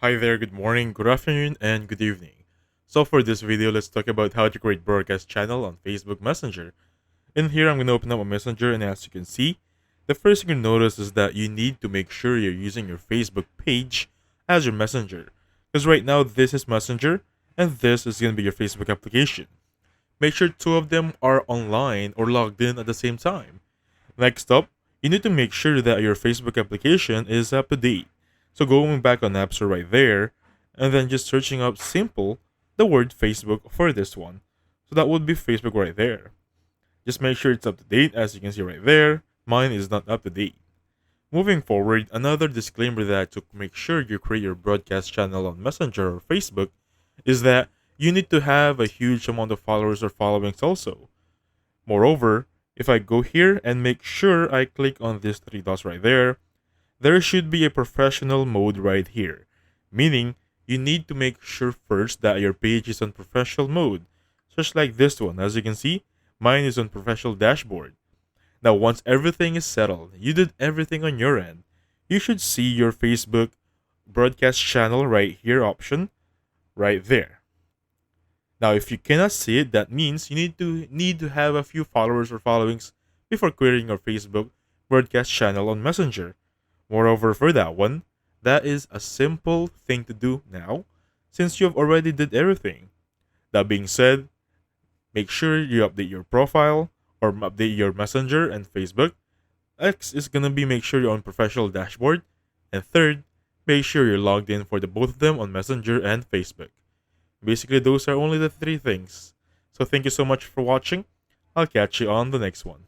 Hi there, good morning, good afternoon, and good evening. So for this video, let's talk about how to create broadcast channel on Facebook Messenger. In here, I'm going to open up a messenger, and as you can see, the first thing you notice is that you need to make sure you're using your Facebook page as your messenger. Because right now, this is Messenger, and this is going to be your Facebook application. Make sure two of them are online or logged in at the same time. Next up, you need to make sure that your Facebook application is up to date. So going back on App Store right there, and then just searching up simple the word Facebook for this one. So that would be Facebook right there. Just make sure it's up to date, as you can see right there. Mine is not up to date. Moving forward, another disclaimer that to make sure you create your broadcast channel on Messenger or Facebook is that you need to have a huge amount of followers or followings also. Moreover, if I go here and make sure I click on these three dots right there should be a professional mode right here. Meaning, you need to make sure first that your page is on professional mode. Just like this one, as you can see, mine is on professional dashboard. Now, once everything is settled, you did everything on your end, you should see your Facebook broadcast channel right here option right there. Now, if you cannot see it, that means you need to have a few followers or followings before creating your Facebook broadcast channel on Messenger. Moreover, for that one, that is a simple thing to do now since you have already did everything. That being said, make sure you update your profile or update your Messenger and Facebook. X is gonna be make sure you're on professional dashboard. And third, make sure you're logged in for the both of them on Messenger and Facebook. Basically, those are only the three things. So thank you so much for watching. I'll catch you on the next one.